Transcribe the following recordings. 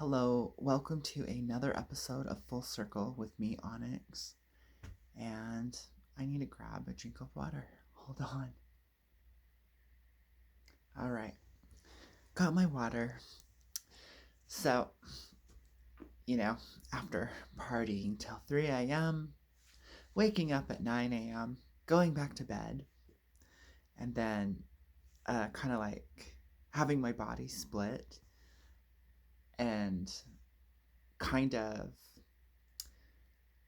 Hello, welcome to another episode of Full Circle with me, Onyx. And I need to grab a drink of water. Hold on. All right, got my water. So, you know, after partying till 3 a.m., waking up at 9 a.m., going back to bed, and then kind of like having my body split and kind of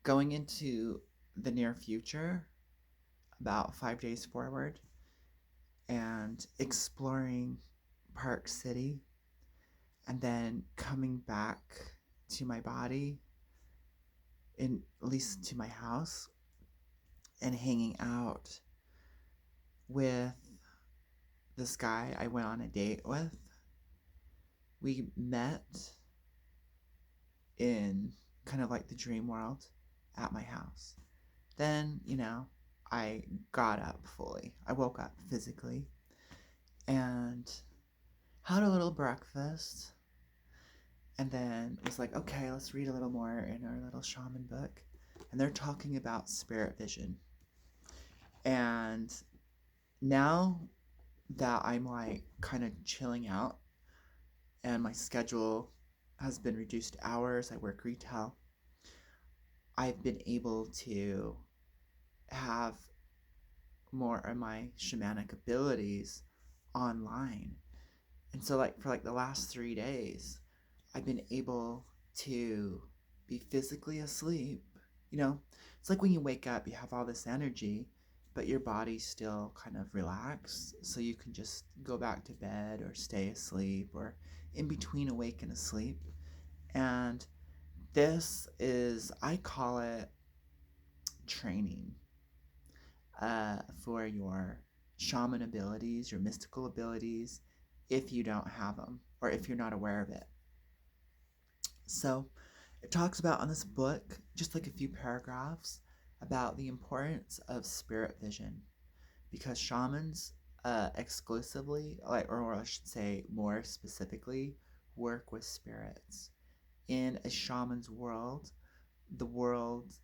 going into the near future about 5 days forward and exploring Park City and then coming back to my body, in at least to my house, and hanging out with this guy I went on a date with. We met in kind of like the dream world at my house. Then, I got up fully. I woke up physically and had a little breakfast, and then was like, okay, let's read a little more in our little shaman book. And they're talking about spirit vision. And now that I'm like kind of chilling out and my schedule has been reduced to hours, I work retail, I've been able to have more of my shamanic abilities online. And so like for like the last 3 days, I've been able to be physically asleep. You know, it's like when you wake up, you have all this energy, but your body's still kind of relaxed. So you can just go back to bed or stay asleep or in between awake and asleep. And this is, I call it training for your shaman abilities, your mystical abilities, if you don't have them or if you're not aware of it. So it talks about on this book, just like a few paragraphs, about the importance of spirit vision, because shamans exclusively, or I should say more specifically, work with spirits. In a shaman's world, the world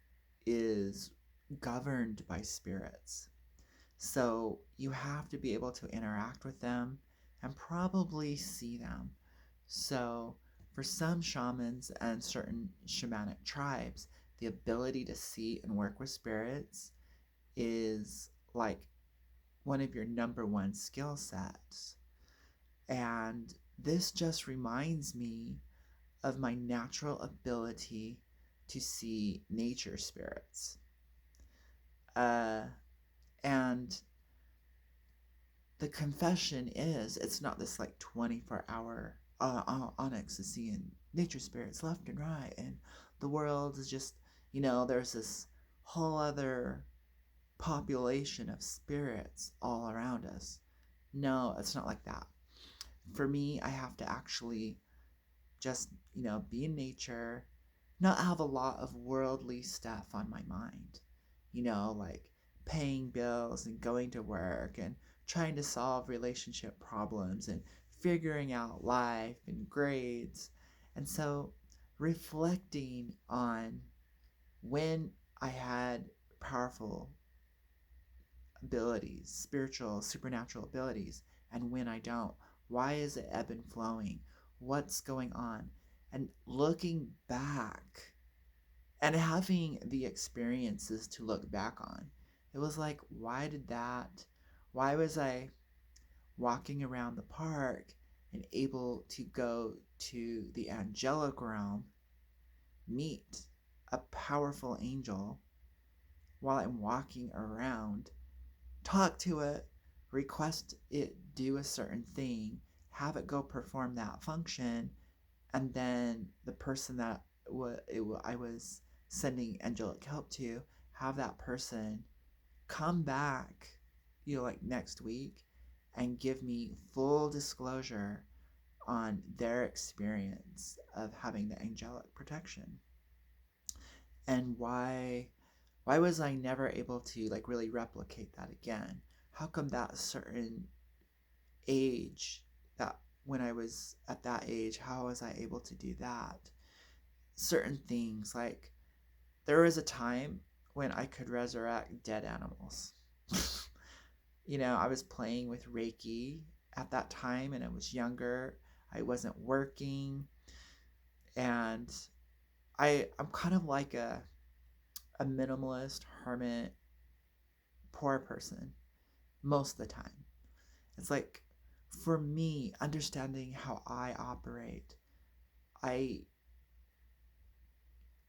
is governed by spirits. So you have to be able to interact with them and probably see them. So for some shamans and certain shamanic tribes, the ability to see and work with spirits is like one of your number one skill sets. And this just reminds me of my natural ability to see nature spirits. Uh, and the confession is, it's not this like 24-hour Onyx is seeing nature spirits left and right, and the world is just, there's this whole other population of spirits all around us. No, it's not like that. For me, I have to actually just, be in nature, not have a lot of worldly stuff on my mind, like paying bills and going to work and trying to solve relationship problems and figuring out life and grades. And so reflecting on when I had powerful abilities, spiritual, supernatural abilities, and when I don't. Why is it ebb and flowing? What's going on? And looking back and having the experiences to look back on, it was like, why was I walking around the park and able to go to the angelic realm, meet a powerful angel while I'm walking around, talk to it, request it do a certain thing, have it go perform that function, and then the person that I was sending angelic help to, have that person come back, like next week, and give me full disclosure on their experience of having the angelic protection. And why was I never able to like really replicate that again? How come that certain age, that when I was at that age, how was I able to do that? Certain things, like there was a time when I could resurrect dead animals. I was playing with Reiki at that time and I was younger. I wasn't working, and I'm kind of like a minimalist hermit poor person most of the time. It's like, for me, understanding how I operate, I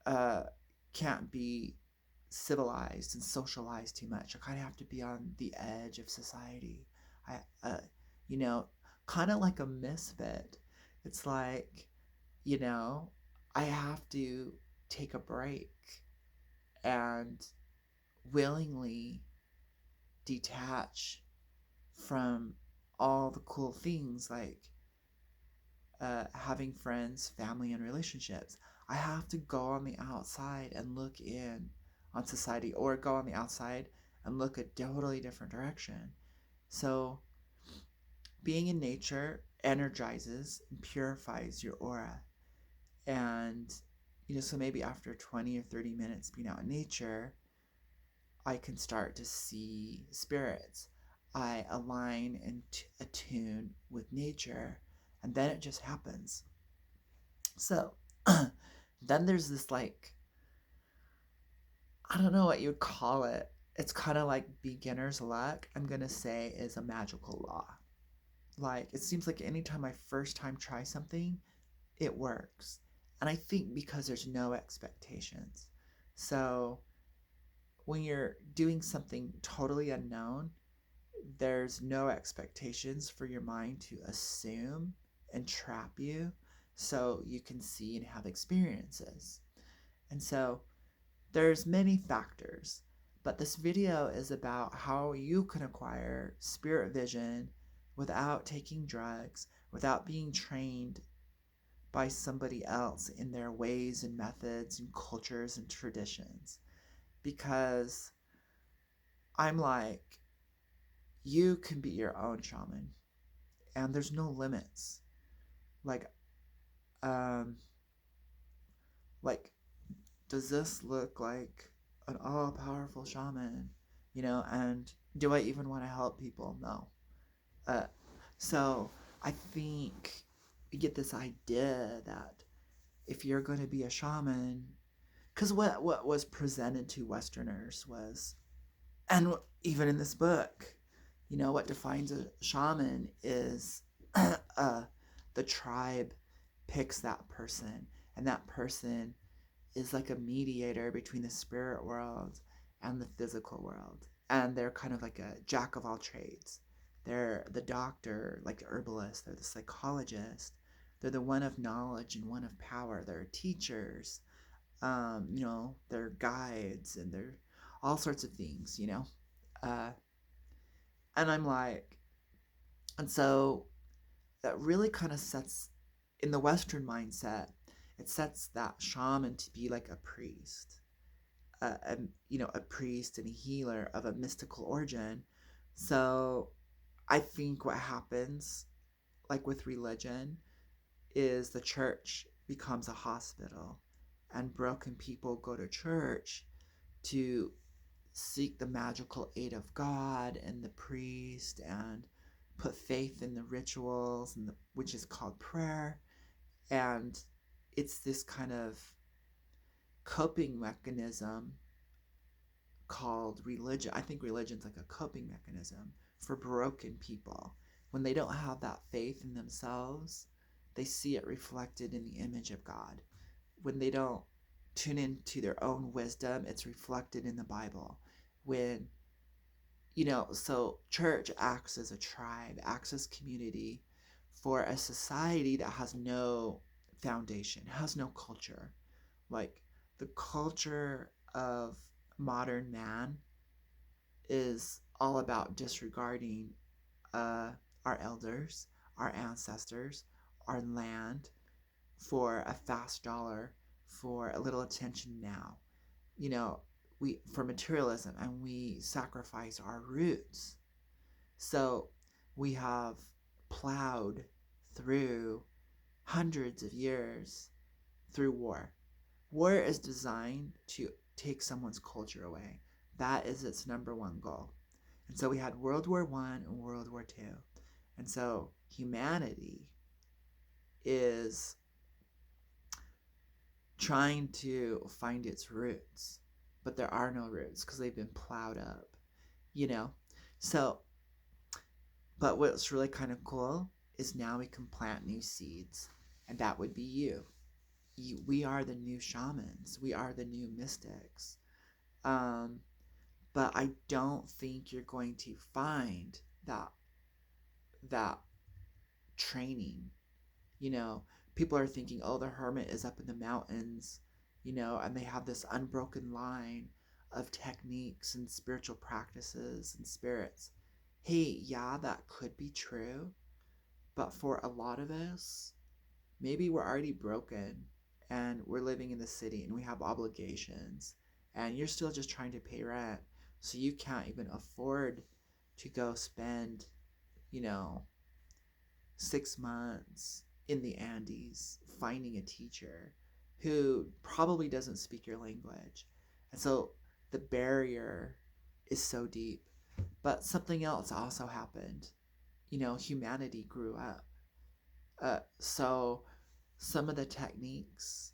uh, can't be civilized and socialized too much. I kind of have to be on the edge of society. I, you know, kind of like a misfit. It's like, you know, I have to take a break and willingly detach from all the cool things like having friends, family, and relationships. I have to go on the outside and look in on society, or go on the outside and look a totally different direction. So, being in nature energizes and purifies your aura. And, so maybe after 20 or 30 minutes being out in nature, I can start to see spirits. I align and attune with nature, and then it just happens. So, then there's this, like, I don't know what you'd call it. It's kind of like beginner's luck, I'm gonna say, is a magical law. Like, it seems like anytime I first time try something, it works. And I think because there's no expectations. So, when you're doing something totally unknown, there's no expectations for your mind to assume and trap you so you can see and have experiences. And so there's many factors, but this video is about how you can acquire spirit vision without taking drugs, without being trained by somebody else in their ways and methods and cultures and traditions. Because I'm like, you can be your own shaman, and there's no limits. Like, um, like, does this look like an all-powerful shaman? And do I even want to help people? No. Uh, so I think you get this idea that if you're going to be a shaman, because what was presented to Westerners was, and even in this book, what defines a shaman is the tribe picks that person, and that person is like a mediator between the spirit world and the physical world. And they're kind of like a jack of all trades. They're the doctor, like the herbalist, they're the psychologist, they're the one of knowledge and one of power, they're teachers, they're guides, and they're all sorts of things. Uh, and I'm like, and so that really kind of sets, in the Western mindset, it sets that shaman to be like a priest, a priest and a healer of a mystical origin. So I think what happens, like with religion, is the church becomes a hospital, and broken people go to church to seek the magical aid of God and the priest, and put faith in the rituals, which is called prayer. And it's this kind of coping mechanism called religion. I think religion's like a coping mechanism for broken people. When they don't have that faith in themselves, they see it reflected in the image of God. When they don't tune into their own wisdom, it's reflected in the Bible. When, so church acts as a tribe, acts as community for a society that has no foundation, has no culture. Like, the culture of modern man is all about disregarding our elders, our ancestors, our land for a fast dollar, for a little attention now. We for materialism, and we sacrifice our roots. So we have plowed through hundreds of years through war. War is designed to take someone's culture away. That is its number one goal. And so we had World War One and World War Two. And so humanity is trying to find its roots, but there are no roots because they've been plowed up, you know? So, but what's really kind of cool is now we can plant new seeds, and that would be you. We are the new shamans, we are the new mystics. Um, but I don't think you're going to find that training. You know, people are thinking, oh, the hermit is up in the mountains, and they have this unbroken line of techniques and spiritual practices and spirits. Hey, yeah, that could be true, but for a lot of us, maybe we're already broken and we're living in the city and we have obligations and you're still just trying to pay rent, so you can't even afford to go spend, you know, 6 months in the Andes finding a teacher who probably doesn't speak your language. And so the barrier is so deep. But something else also happened. Humanity grew up. So some of the techniques,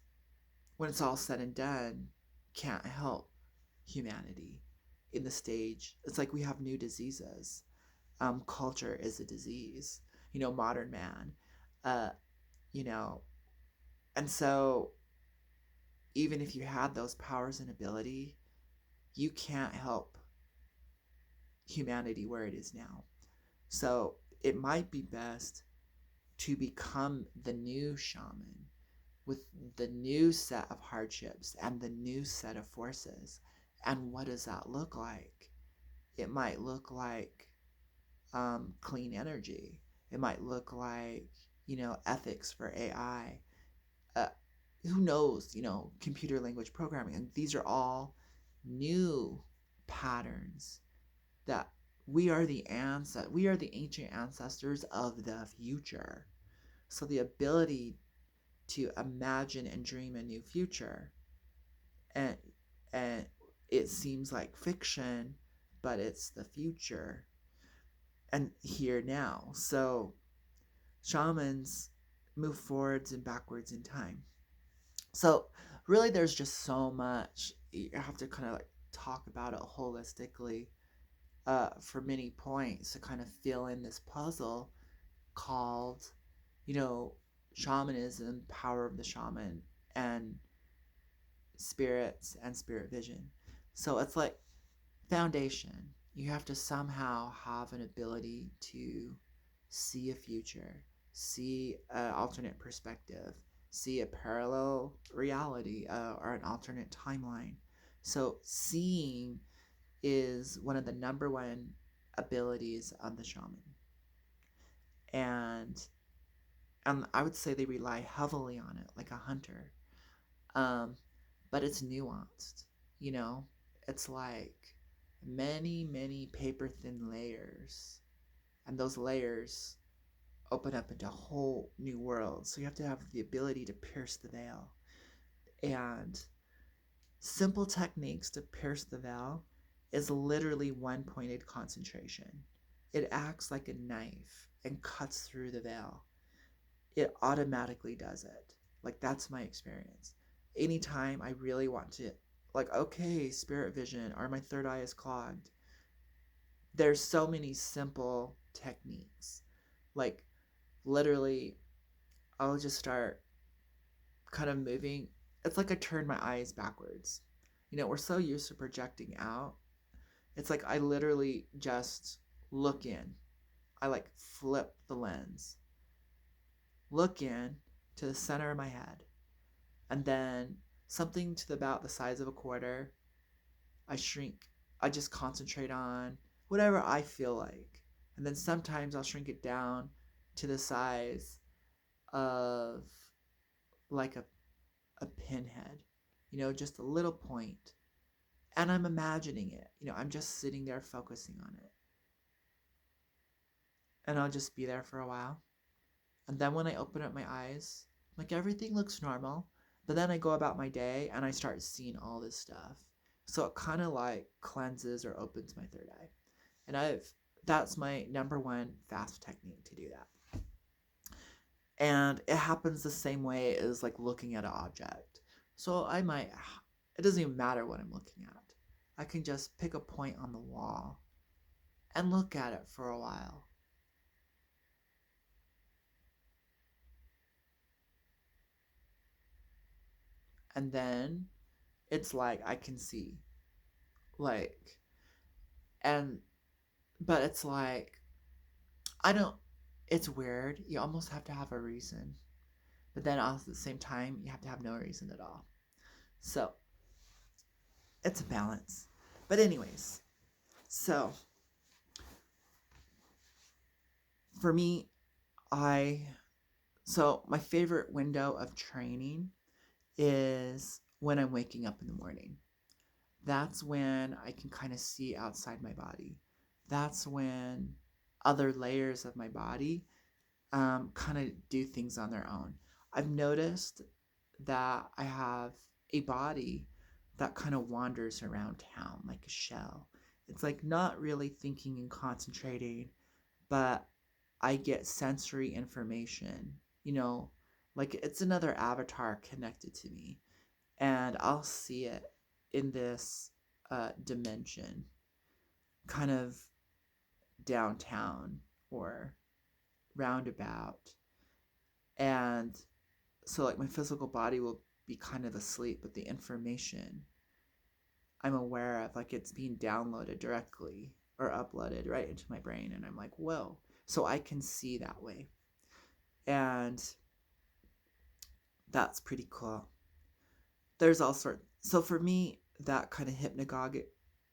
when it's all said and done, can't help humanity in the stage. It's like we have new diseases. Culture is a disease. Modern man. Uh, you know, and so even if you had those powers and ability, you can't help humanity where it is now. So it might be best to become the new shaman with the new set of hardships and the new set of forces. And what does that look like? It might look like clean energy. It might look like, ethics for AI. Uh, who knows, computer language programming. And these are all new patterns that we are the ancient ancestors of the future. So the ability to imagine and dream a new future, and and it seems like fiction, but it's the future and here now. So shamans move forwards and backwards in time. So really there's just so much. You have to kind of like talk about it holistically, for many points to kind of fill in this puzzle called, you know, shamanism, power of the shaman, and spirits and spirit vision. So it's like foundation. You have to somehow have an ability to see a future, see an alternate perspective, see a parallel reality, or an alternate timeline. So seeing is one of the number one abilities of the shaman. And I would say they rely heavily on it, like a hunter. Um, but it's nuanced, you know? It's like many, many paper thin layers. And those layers open up into a whole new world. So you have to have the ability to pierce the veil. And simple techniques to pierce the veil is literally one pointed concentration. It acts like a knife and cuts through the veil. It automatically does it. Like, that's my experience. Anytime I really want to, like, okay, spirit vision, or my third eye is clogged, there's so many simple techniques. Like, literally, I'll just start kind of moving. It's like I turn my eyes backwards. We're so used to projecting out. It's like I literally just look in. I like flip the lens, look in to the center of my head, and then something to about the size of a quarter, I shrink. I just concentrate on whatever I feel like. And then sometimes I'll shrink it down to the size of like a pinhead, just a little point. And I'm imagining it. I'm just sitting there focusing on it. And I'll just be there for a while. And then when I open up my eyes, like everything looks normal. But then I go about my day and I start seeing all this stuff. So it kind of like cleanses or opens my third eye. And that's my number one fast technique to do that. And it happens the same way as like looking at an object. So it doesn't even matter what I'm looking at. I can just pick a point on the wall and look at it for a while. And then it's like I can see. Like, and, but it's like, I don't, it's weird. You almost have to have a reason. But then also at the same time, you have to have no reason at all. So it's a balance. But, anyways, so for me, my favorite window of training is when I'm waking up in the morning. That's when I can kind of see outside my body. That's when other layers of my body kind of do things on their own. I've noticed that I have a body that kind of wanders around town like a shell. It's like not really thinking and concentrating, but I get sensory information, like it's another avatar connected to me, and I'll see it in this dimension, kind of downtown or roundabout. And so, like, my physical body will be kind of asleep, but the information I'm aware of, like, it's being downloaded directly or uploaded right into my brain, and I'm like, whoa. So I can see that way. And that's pretty cool. There's all sorts. So for me, that kind of hypnagogic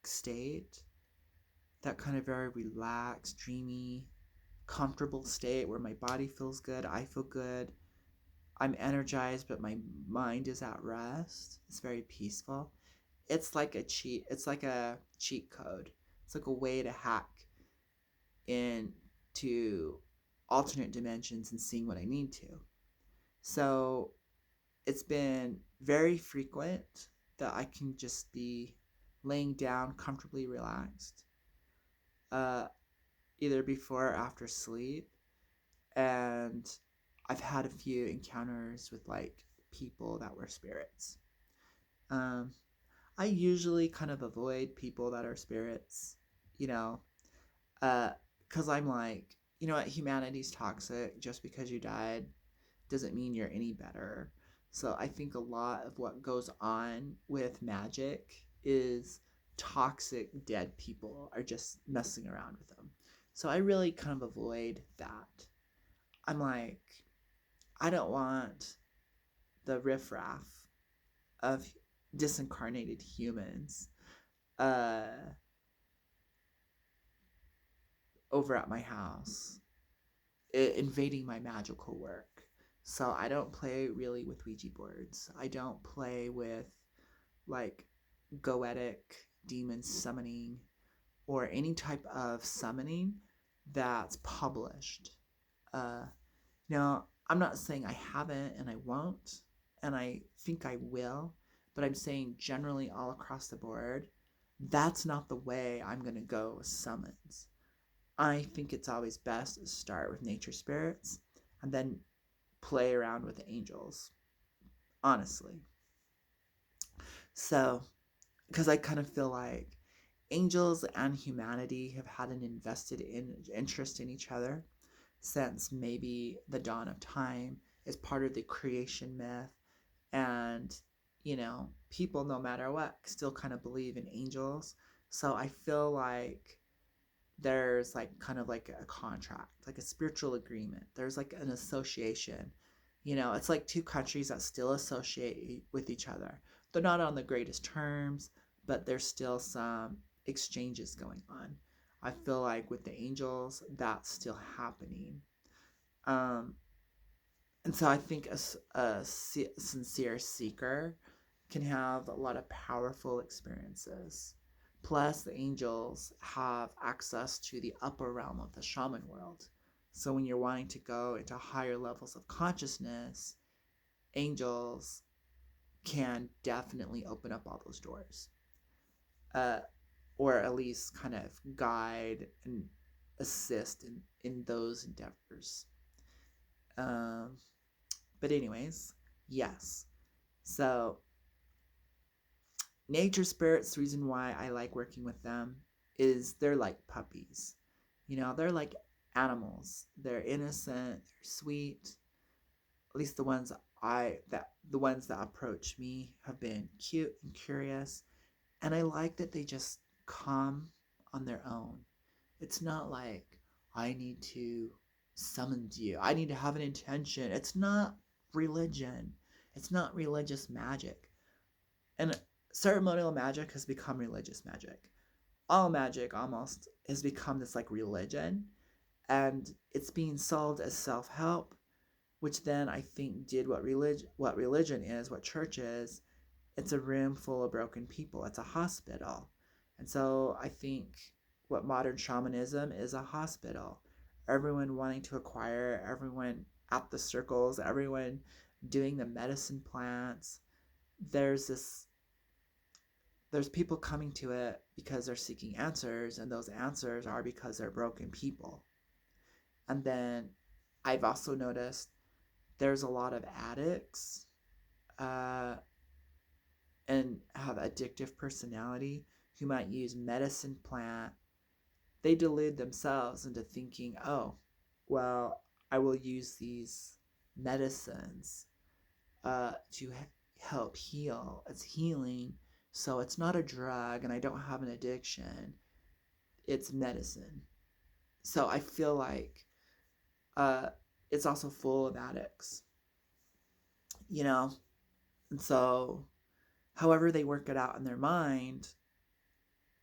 state, that kind of very relaxed, dreamy, comfortable state where my body feels good, I feel good, I'm energized, but my mind is at rest. It's very peaceful. It's like a cheat code. It's like a way to hack into alternate dimensions and seeing what I need to. So it's been very frequent that I can just be laying down comfortably relaxed, uh, either before or after sleep. And I've had a few encounters with like people that were spirits. Um, I usually kind of avoid people that are spirits, you know, because I'm like, you know what, humanity's toxic. Just because you died doesn't mean you're any better. So I think a lot of what goes on with magic is toxic dead people are just messing around with them. So I really kind of avoid that. I'm like, I don't want the riffraff of disincarnated humans uh, over at my house, invading my magical work. So I don't play really with Ouija boards. I don't play with like goetic demon summoning or any type of summoning that's published. Uh, Now, I'm not saying I haven't and I won't, and I think I will, but I'm saying generally all across the board, that's not the way I'm going to go with summons. I think it's always best to start with nature spirits and then play around with the angels, honestly. So, because I kind of feel like angels and humanity have had an interest in each other since maybe the dawn of time, is part of the creation myth. And, people, no matter what, still kind of believe in angels. So I feel like there's like kind of like a contract, like a spiritual agreement. There's like an association. It's like two countries that still associate with each other. They're not on the greatest terms, but there's still some exchanges going on. I feel like with the angels, that's still happening. Um, and so I think a sincere seeker can have a lot of powerful experiences. Plus, the angels have access to the upper realm of the shaman world. So when you're wanting to go into higher levels of consciousness, angels can definitely open up all those doors, uh, or at least kind of guide and assist in those endeavors. Um, but anyways, yes. So nature spirits, the reason why I like working with them is they're like puppies. They're like animals. They're innocent, they're sweet. At least the ones that approach me have been cute and curious, and I like that they just come on their own. It's not like I need to summon you. I need to have an intention. It's not religion. It's not religious magic. And ceremonial magic has become religious magic. All magic almost has become this like religion, and it's being sold as self-help, which then I think did what religion is, what church is. It's a room full of broken people. It's a hospital. And so I think what modern shamanism is a hospital. Everyone wanting to acquire, everyone at the circles, everyone doing the medicine plants. There's this there's people coming to it because they're seeking answers, and those answers are because they're broken people. And then I've also noticed there's a lot of addicts uh, and have addictive personality who might use medicine plant. They delude themselves into thinking, oh, well, I will use these medicines to help heal. It's healing, so it's not a drug, and I don't have an addiction. It's medicine. So I feel like uh, it's also full of addicts, you know? And so, however they work it out in their mind,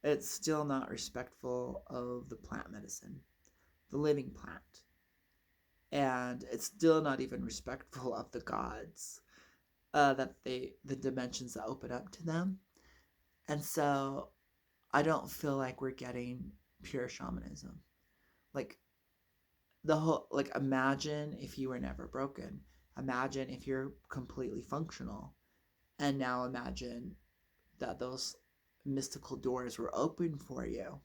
it's still not respectful of the plant medicine, the living plant. And it's still not even respectful of the gods, the dimensions that open up to them. And so I don't feel like we're getting pure shamanism. Like imagine if you were never broken. Imagine if you're completely functional. And now imagine that those mystical doors were open for you.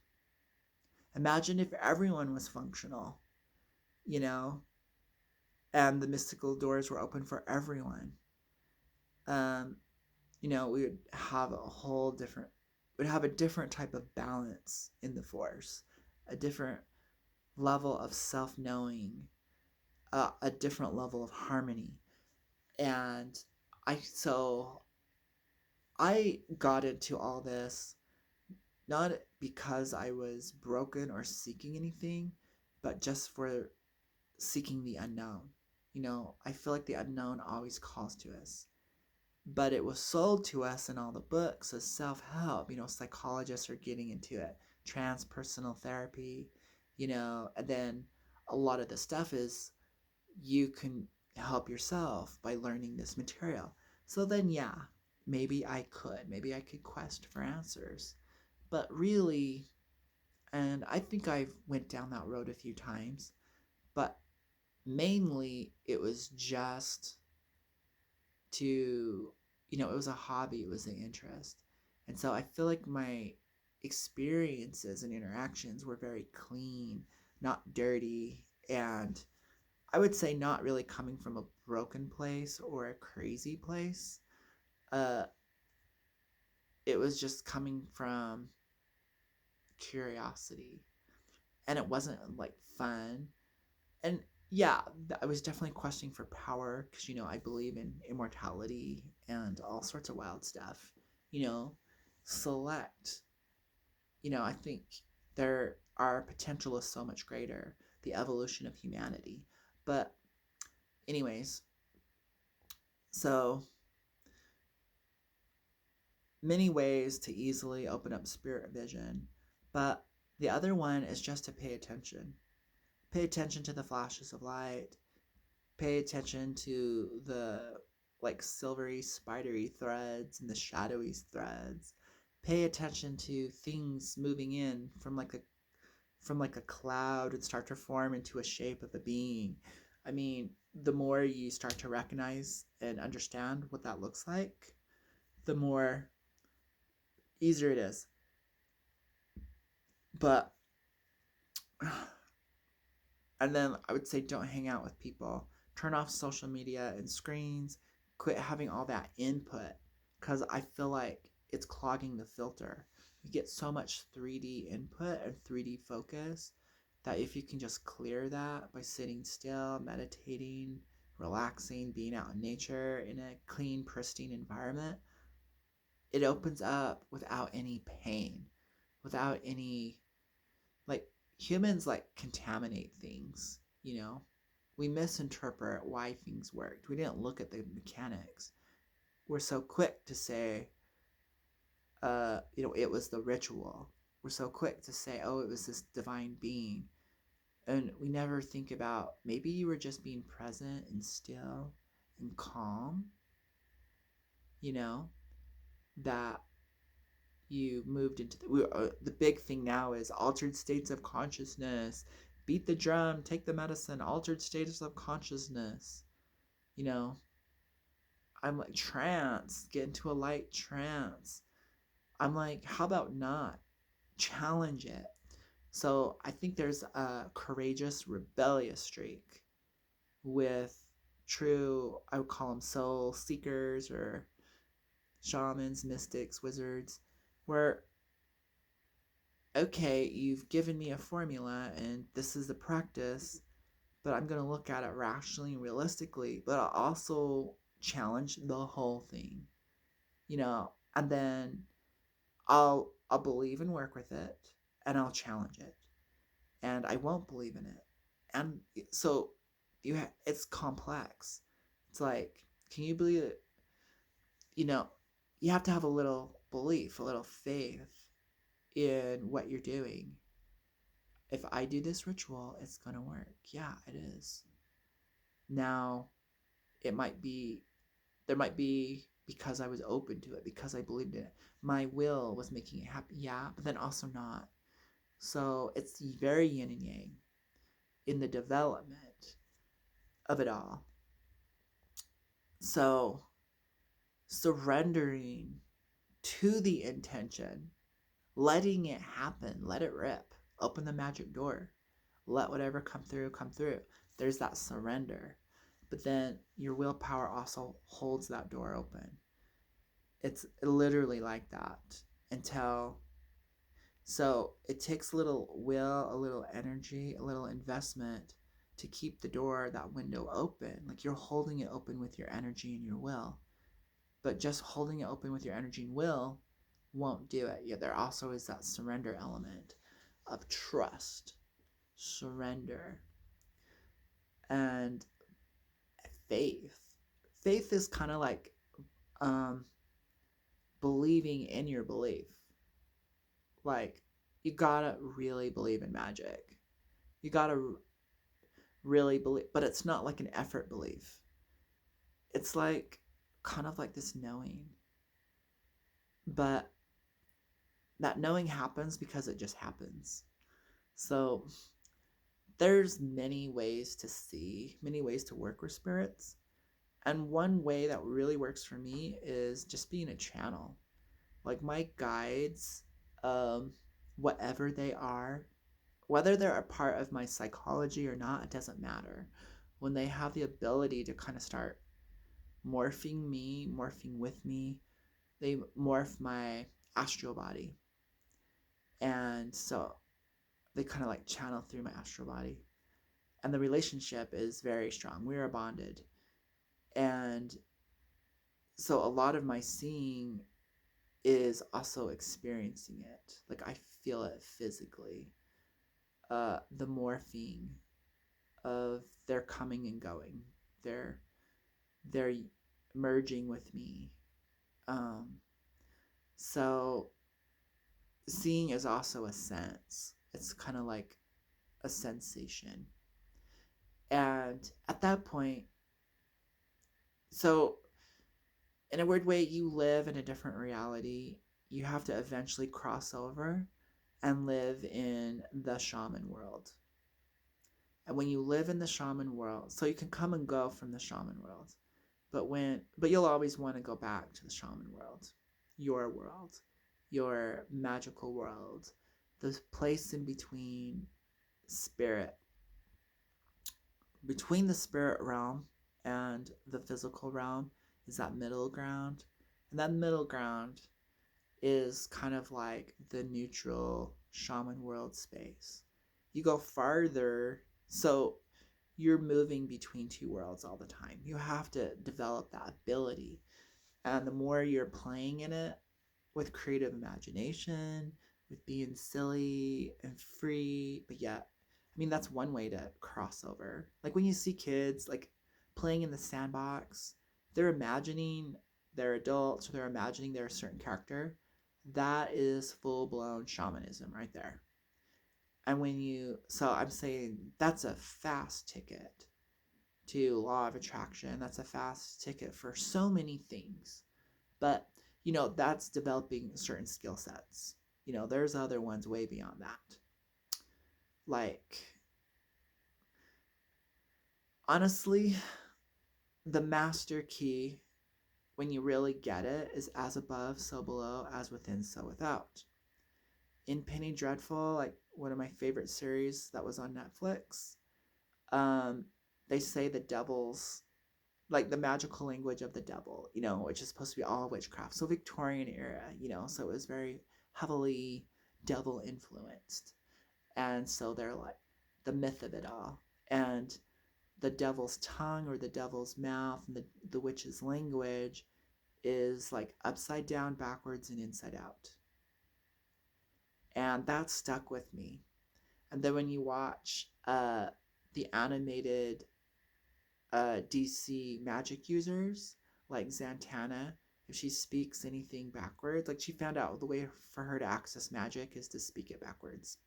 Imagine if everyone was functional, you know, and the mystical doors were open for everyone. Um, we would have we'd have a different type of balance in the force, a different level of self-knowing, a different level of harmony. And so I got into all this not because I was broken or seeking anything, but just for seeking the unknown. I feel like the unknown always calls to us. But it was sold to us in all the books as self-help. Psychologists are getting into it, transpersonal therapy, and then a lot of the stuff is you can help yourself by learning this material. So then, yeah, maybe I could quest for answers. But really, and I think I've went down that road a few times, but mainly it was just to, it was a hobby, it was an interest. And so I feel like my experiences and interactions were very clean, not dirty, and I would say not really coming from a broken place or a crazy place. Uh, it was just coming from curiosity, and it wasn't like fun. And yeah, I was definitely questioning for power because I believe in immortality and all sorts of wild stuff. You know, select. I think our potential is so much greater. The evolution of humanity, but anyways, so many ways to easily open up spirit vision, but the other one is just to pay attention. Pay attention to the flashes of light. Pay attention to the like silvery, spidery threads and the shadowy threads. Pay attention to things moving in from like from like a cloud and start to form into a shape of a being. I mean, the more you start to recognize and understand what that looks like, the more easier it is. But, and then I would say don't hang out with people. Turn off social media and screens. Quit having all that input because I feel like it's clogging the filter. You get so much 3D input and 3D focus that if you can just clear that by sitting still, meditating, relaxing, being out in nature in a clean, pristine environment, it opens up without any pain, without any, like, humans like contaminate things, you know? We misinterpret why things worked. We didn't look at the mechanics. We're so quick to say, it was the ritual. We're so quick to say, oh, it was this divine being. And we never think about maybe you were just being present and still and calm, you know, that you moved into the big thing now is altered states of consciousness. Beat the drum, take the medicine, altered states of consciousness. You know, I'm like, trance, get into a light trance. I'm like, how about not? Challenge it. So I think there's a courageous, rebellious streak with true, I would call them soul seekers or shamans, mystics, wizards, where, okay, you've given me a formula and this is the practice, but I'm going to look at it rationally and realistically, but I'll also challenge the whole thing, and then I'll believe and work with it, and I'll challenge it, and I won't believe in it. And so it's complex. It's like, can you believe it? You have to have a little belief, a little faith in what you're doing. If I do this ritual, it's going to work. Yeah, it is. Now, there might be because I was open to it, because I believed in it. My will was making it happen. Yeah, but then also not. So it's very yin and yang in the development of it all. So surrendering to the intention, letting it happen, let it rip, open the magic door, let whatever come through, come through. There's that surrender. But then your willpower also holds that door open. It's literally like that until, so it takes a little will, a little energy, a little investment to keep the door, that window open. Like you're holding it open with your energy and your will. But just holding it open with your energy and will won't do it. Yeah, there also is that surrender element of trust, surrender, and faith. Faith is kind of like believing in your belief. Like, you gotta really believe in magic. You gotta really believe, but it's not like an effort belief. It's like kind of like this knowing. But that knowing happens because it just happens. So there's many ways to see, many ways to work with spirits. And one way that really works for me is just being a channel. Like my guides, whatever they are, whether they're a part of my psychology or not, it doesn't matter. When they have the ability to kind of start morphing me, morphing with me, they morph my astral body. And so they kind of like channel through my astral body. And the relationship is very strong. We are bonded. And so a lot of my seeing is also experiencing it. Like I feel it physically. The morphine of their coming and going. They're merging with me. So seeing is also a sense. It's kind of like a sensation. And at that point, so in a weird way, you live in a different reality. You have to eventually cross over. and live in the shaman world. And when you live in the shaman world, so you can come and go from the shaman world, but you'll always want to go back to the shaman world, your magical world, the place in spirit, between the spirit realm and the physical realm is that middle ground. And that middle ground is kind of like the neutral shaman world space. You go farther, so you're moving between two worlds all the time. You have to develop that ability. And the more you're playing in it with creative imagination, with being silly and free, but yet, I mean, that's one way to cross over. Like when you see kids like playing in the sandbox, they're imagining they're adults, or they're imagining they're a certain character. That is full blown shamanism right there. And so I'm saying that's a fast ticket to law of attraction. That's a fast ticket for so many things. But, that's developing certain skill sets. There's other ones way beyond that. Like, honestly, the master key, when you really get it, is as above, so below, as within, so without. In Penny Dreadful, like one of my favorite series that was on Netflix, they say the devil's, like the magical language of the devil, which is supposed to be all witchcraft. So Victorian era, so it was very heavily devil influenced. And so they're like the myth of it all. And the devil's tongue or the devil's mouth and the witch's language is like upside down, backwards, and inside out. And that stuck with me. And then when you watch the animated DC magic users, like Zatanna, if she speaks anything backwards, like she found out the way for her to access magic is to speak it backwards.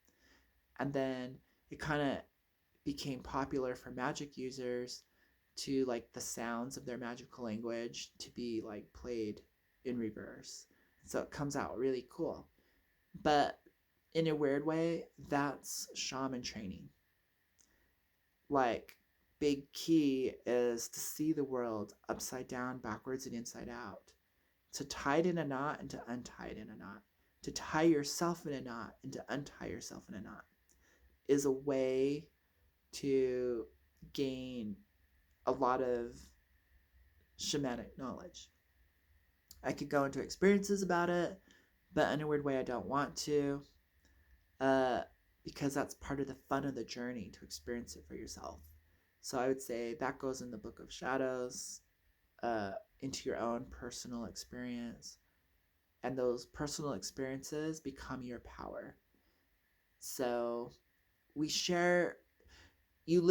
And then it kind of became popular for magic users to like the sounds of their magical language to be like played in reverse. So it comes out really cool. But in a weird way, that's shaman training. Like, big key is to see the world upside down, backwards, and inside out. To tie it in a knot and to untie it in a knot. To tie yourself in a knot and to untie yourself in a knot is a way to gain a lot of shamanic knowledge. I could go into experiences about it, but in a weird way, I don't want to, because that's part of the fun of the journey to experience it for yourself. So I would say that goes in the Book of Shadows, into your own personal experience, and those personal experiences become your power. So we share